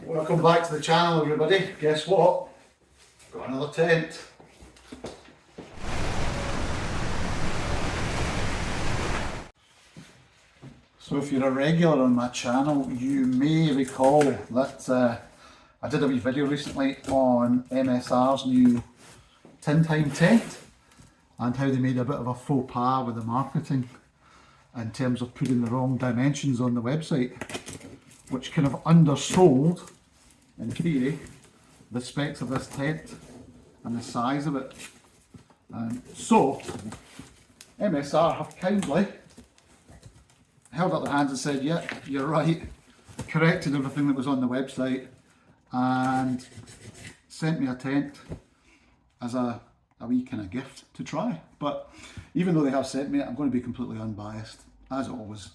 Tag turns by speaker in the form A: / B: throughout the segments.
A: Welcome back to the channel, everybody. Guess what? Got another tent. So if you're a regular on my channel, you may recall that I did a wee video recently on MSR's new Tindheim tent and how they made a bit of a faux pas with the marketing in terms of putting the wrong dimensions on the website, which kind of undersold, in theory, the specs of this tent and the size of it. And so MSR have kindly held up their hands and said, yeah, you're right, corrected everything that was on the website and sent me a tent as a wee kind of gift to try. But even though they have sent me it, I'm going to be completely unbiased, as always.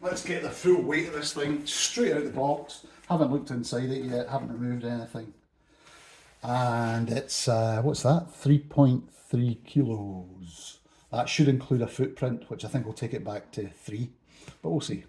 A: Let's get the full weight of this thing straight out of the box. Haven't looked inside it yet, haven't removed anything. And it's, what's that? 3.3 kilos. That should include a footprint, which I think will take it back to 3, but we'll see.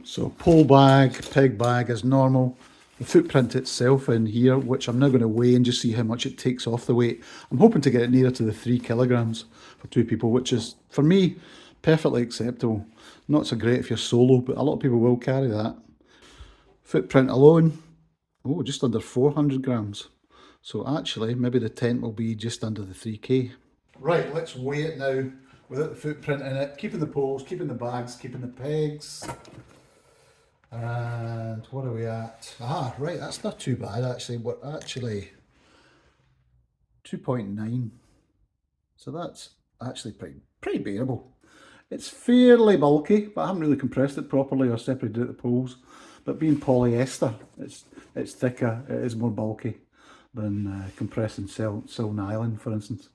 A: So pole bag, peg bag as normal. The footprint itself in here, which I'm now going to weigh and just see how much it takes off the weight. I'm hoping to get it nearer to the 3 kilograms for 2 people, which is, for me, perfectly acceptable. Not so great if you're solo, but a lot of people will carry that. Footprint alone, oh, just under 400 grams. So actually, maybe the tent will be just under the 3K. Right, let's weigh it now without the footprint in it, keeping the poles, keeping the bags, keeping the pegs. And what are we at? Ah, right, that's not too bad actually. We're actually 2.9. So that's actually pretty bearable. It's fairly bulky, but I haven't really compressed it properly or separated out the poles. But being polyester, it's thicker, it is more bulky than compressing silk nylon, for instance.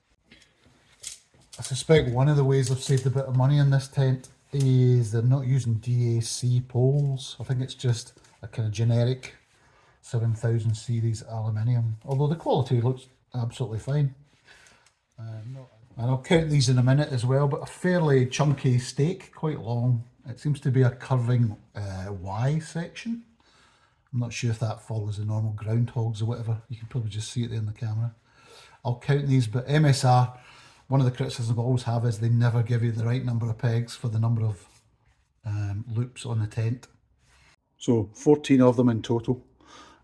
A: I suspect one of the ways I've saved a bit of money on this tent is they're not using DAC poles. I think it's just a kind of generic 7000 series aluminium, although the quality looks absolutely fine. And I'll count these in a minute as well, but a fairly chunky stake, quite long. It seems to be a curving Y section. I'm not sure if that follows the normal groundhogs or whatever. You can probably just see it there in the camera. I'll count these, but MSR, one of the criticisms I always have is they never give you the right number of pegs for the number of loops on the tent. So 14 of them in total.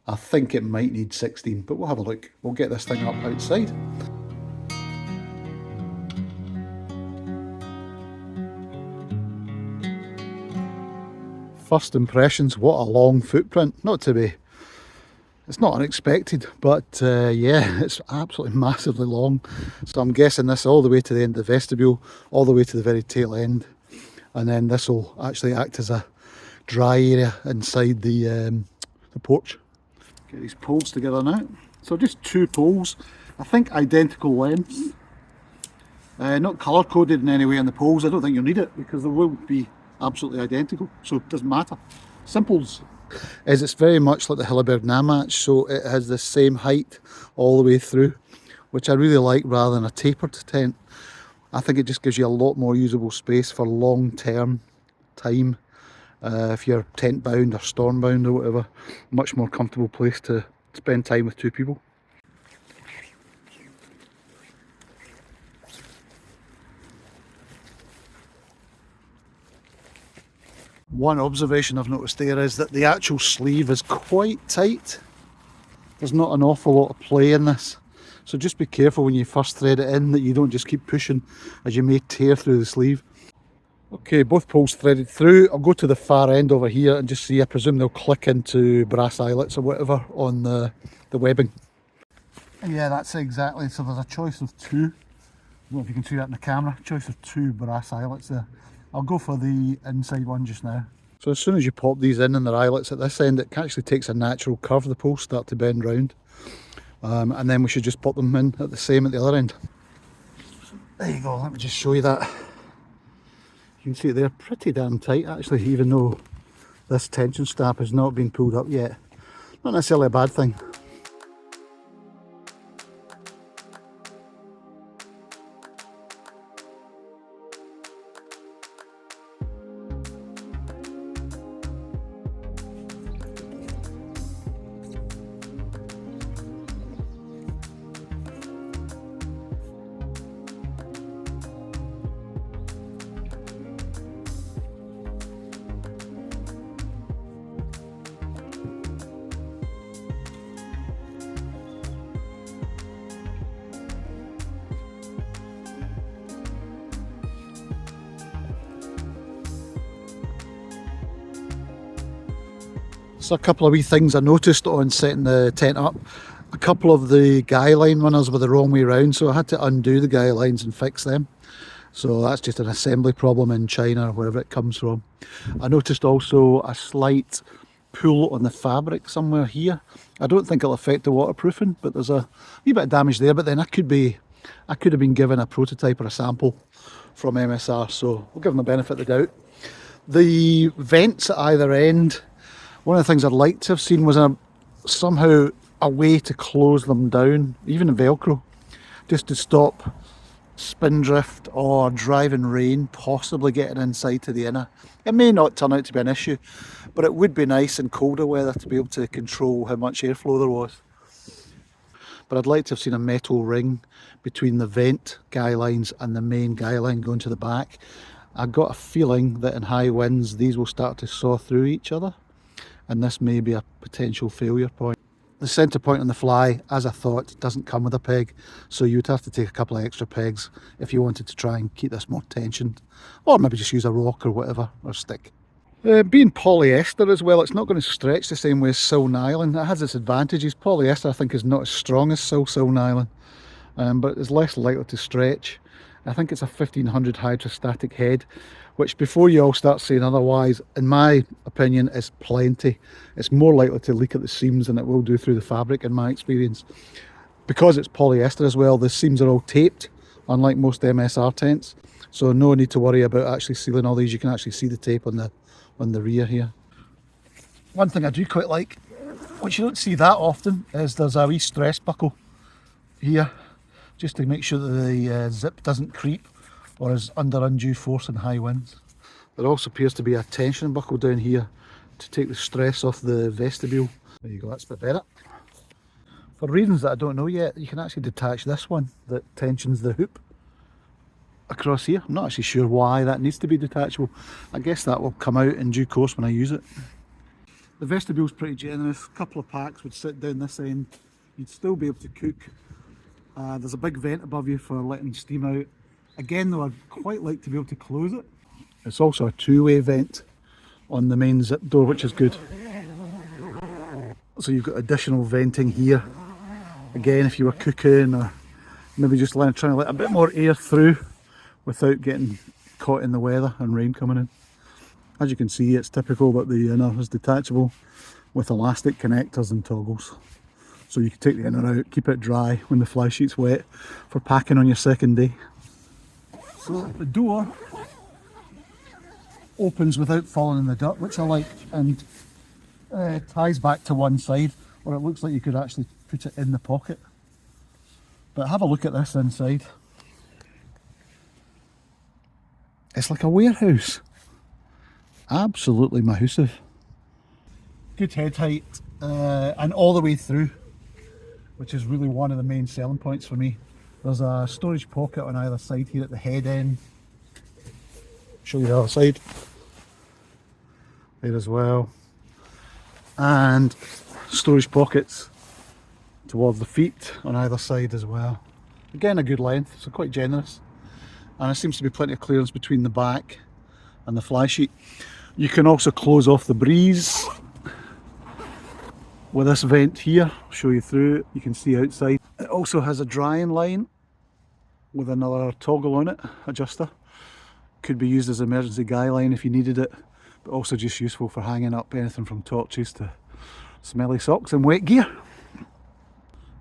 A: I think it might need 16, but we'll have a look. We'll get this thing up outside. First impressions, what a long footprint. It's not unexpected, but yeah, it's absolutely massively long. So I'm guessing this all the way to the end of the vestibule, all the way to the very tail end. And then this will actually act as a dry area inside the porch. Get these poles together now. So just 2 poles, I think identical lengths. Not colour coded in any way on the poles. I don't think you'll need it because they will be absolutely identical, so it doesn't matter. Simples is it's very much like the Hilleberg Namatch, so it has the same height all the way through, which I really like rather than a tapered tent. I think it just gives you a lot more usable space for long-term time. If you're tent bound or storm bound or whatever, much more comfortable place to spend time with 2 people. One observation I've noticed there is that the actual sleeve is quite tight. There's not an awful lot of play in this. So just be careful when you first thread it in that you don't just keep pushing, as you may tear through the sleeve. Okay, both poles threaded through. I'll go to the far end over here and just see, I presume they'll click into brass eyelets or whatever on the webbing. Yeah, that's exactly, so there's a choice of 2. I don't know if you can see that in the camera, choice of 2 brass eyelets there. I'll go for the inside one just now. So as soon as you pop these in their eyelets at this end, it actually takes a natural curve. The poles start to bend round. And then we should just pop them in at the same at the other end. There you go, let me just show you that. You can see they're pretty damn tight actually, even though this tension strap has not been pulled up yet. Not necessarily a bad thing. So a couple of wee things I noticed on setting the tent up. A couple of the guy line runners were the wrong way round, so I had to undo the guy lines and fix them. So that's just an assembly problem in China or wherever it comes from. I noticed also a slight pull on the fabric somewhere here. I don't think it'll affect the waterproofing, but there's a wee bit of damage there. But then I could have been given a prototype or a sample from MSR, so we'll give them the benefit of the doubt. The vents at either end, one of the things I'd like to have seen was somehow a way to close them down, even in Velcro, just to stop spindrift or driving rain possibly getting inside to the inner. It may not turn out to be an issue, but it would be nice in colder weather to be able to control how much airflow there was. But I'd like to have seen a metal ring between the vent guy lines and the main guy line going to the back. I got a feeling that in high winds these will start to saw through each other, and this may be a potential failure point. The centre point on the fly, as I thought, doesn't come with a peg, so you would have to take a couple of extra pegs if you wanted to try and keep this more tensioned, or maybe just use a rock or whatever, or stick. Being polyester as well, it's not going to stretch the same way as silk nylon. It has its advantages. Polyester I think is not as strong as silk nylon, but it's less likely to stretch. I think it's a 1500 hydrostatic head, which before you all start saying otherwise, in my opinion, is plenty. It's more likely to leak at the seams than it will do through the fabric in my experience. Because it's polyester as well, the seams are all taped, unlike most MSR tents. So no need to worry about actually sealing all these. You can actually see the tape on the rear here. One thing I do quite like, which you don't see that often, is there's a wee stress buckle here, just to make sure that the zip doesn't creep or is under undue force in high winds. There also appears to be a tension buckle down here to take the stress off the vestibule. There you go, that's a bit better. For reasons that I don't know yet, you can actually detach this one that tensions the hoop across here. I'm not actually sure why that needs to be detachable. I guess that will come out in due course when I use it. The vestibule's pretty generous. A couple of packs would sit down this end. You'd still be able to cook. There's a big vent above you for letting steam out. Again though, I'd quite like to be able to close it. It's also a two-way vent on the main zip door, which is good. So you've got additional venting here. Again, if you were cooking or maybe just trying to let a bit more air through without getting caught in the weather and rain coming in. As you can see, it's typical that the inner is detachable with elastic connectors and toggles. So you can take the inner out, keep it dry when the fly sheet's wet for packing on your second day. So the door opens without falling in the dirt, which I like, and ties back to one side, or it looks like you could actually put it in the pocket. But have a look at this inside. It's like a warehouse. Absolutely massive. Good head height, and all the way through, which is really one of the main selling points for me. There's a storage pocket on either side here at the head end. Show you the other side. There as well. And storage pockets towards the feet on either side as well. Again, a good length, so quite generous. And there seems to be plenty of clearance between the back and the fly sheet. You can also close off the breeze with this vent here. I'll show you through it. You can see outside. It also has a drying line with another toggle on it, adjuster. Could be used as an emergency guy line if you needed it, but also just useful for hanging up anything from torches to smelly socks and wet gear.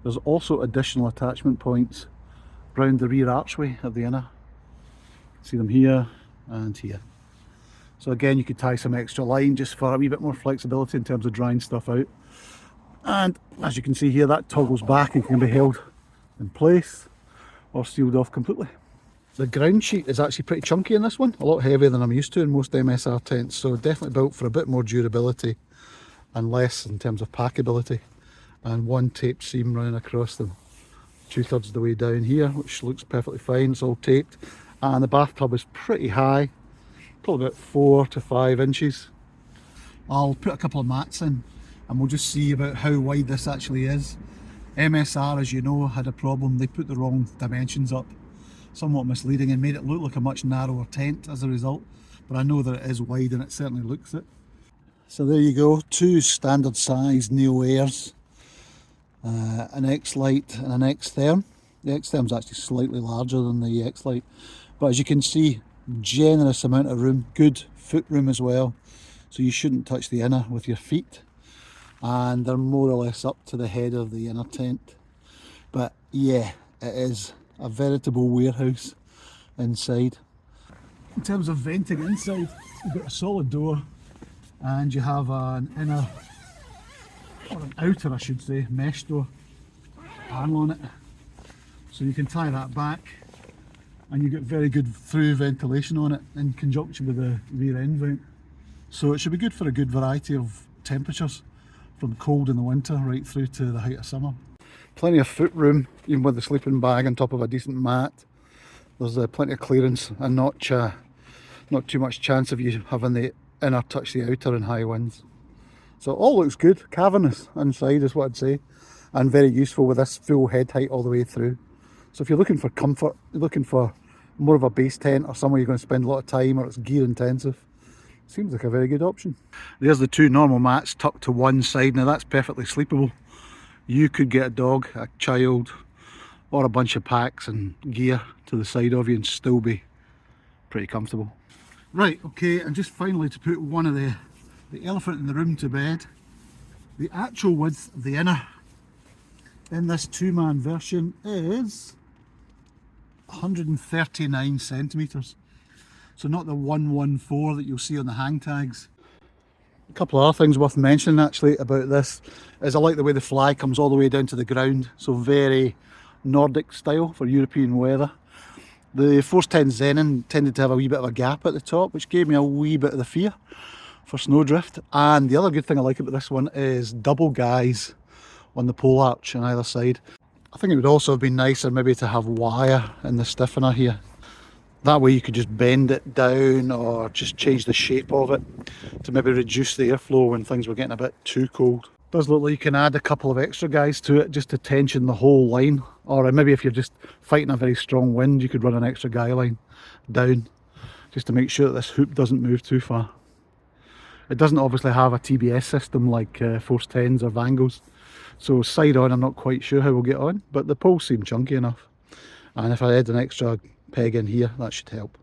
A: There's also additional attachment points round the rear archway of the inner. See them here and here. So again, you could tie some extra line just for a wee bit more flexibility in terms of drying stuff out. And as you can see here, that toggles back and can be held in place or sealed off completely. The ground sheet is actually pretty chunky in this one, a lot heavier than I'm used to in most MSR tents, so definitely built for a bit more durability and less in terms of packability. And one taped seam running across them 2/3 of the way down here, which looks perfectly fine. It's all taped, and the bathtub is pretty high, probably about 4 to 5 inches. I'll put a couple of mats in and we'll just see about how wide this actually is. MSR, as you know, had a problem. They put the wrong dimensions up, somewhat misleading, and made it look like a much narrower tent as a result, but I know that it is wide and it certainly looks it. So there you go, two standard size Neo Airs, an X-Lite and an X-Therm. The X-Therm's actually slightly larger than the X-Lite, but as you can see, generous amount of room, good foot room as well, so you shouldn't touch the inner with your feet, and they're more or less up to the head of the inner tent. But yeah, it is a veritable warehouse inside. In terms of venting inside, you've got a solid door, and you have an inner, or an outer I should say, mesh door panel on it, so you can tie that back, and you get very good through ventilation on it in conjunction with the rear end vent. So it should be good for a good variety of temperatures, from cold in the winter right through to the height of summer. Plenty of foot room, even with the sleeping bag on top of a decent mat. There's plenty of clearance and not too much chance of you having the inner touch the outer in high winds. So it all looks good, cavernous inside is what I'd say, and very useful with this full head height all the way through. So if you're looking for comfort, you're looking for more of a base tent or somewhere you're going to spend a lot of time, or it's gear intensive, seems like a very good option. There's the two normal mats tucked to one side. Now that's perfectly sleepable. You could get a dog, a child, or a bunch of packs and gear to the side of you and still be pretty comfortable. Right, okay, and just finally to put one of the elephant in the room to bed, the actual width of the inner in this two-man version is 139 centimetres. So not the 114 that you'll see on the hang tags. A couple of other things worth mentioning actually about this is I like the way the fly comes all the way down to the ground, so very Nordic style for European weather. The Force 10 Zenon tended to have a wee bit of a gap at the top, which gave me a wee bit of the fear for snowdrift. And the other good thing I like about this one is double guys on the pole arch on either side. I think it would also have been nicer maybe to have wire in the stiffener here. That way you could just bend it down or just change the shape of it to maybe reduce the airflow when things were getting a bit too cold. It does look like you can add a couple of extra guys to it just to tension the whole line, or maybe if you're just fighting a very strong wind you could run an extra guy line down just to make sure that this hoop doesn't move too far. It doesn't obviously have a TBS system like Force 10s or Vangos, so side on I'm not quite sure how we'll get on, but the poles seem chunky enough, and if I add an extra peg in here that should help.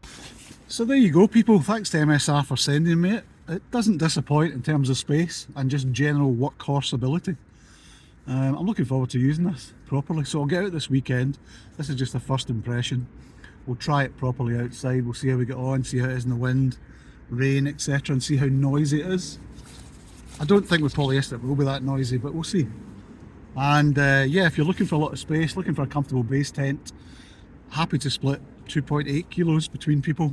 A: So there you go people, thanks to MSR for sending me it. It doesn't disappoint in terms of space and just general workhorse ability. I'm looking forward to using this properly, so I'll get out this weekend. This is just a first impression. We'll try it properly outside, we'll see how we get on, see how it is in the wind, rain, etc., and see how noisy it is. I don't think with polyester it will be that noisy, but we'll see. And yeah, if you're looking for a lot of space, looking for a comfortable base tent, happy to split 2.8 kilos between people.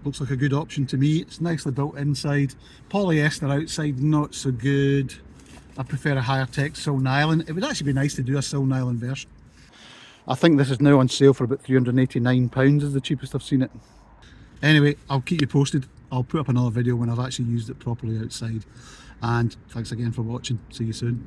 A: Looks like a good option to me. It's nicely built inside. Polyester outside, not so good. I prefer a higher tech silk nylon. It would actually be nice to do a silk nylon version. I think this is now on sale for about £389 is the cheapest I've seen it. Anyway, I'll keep you posted. I'll put up another video when I've actually used it properly outside. And thanks again for watching. See you soon.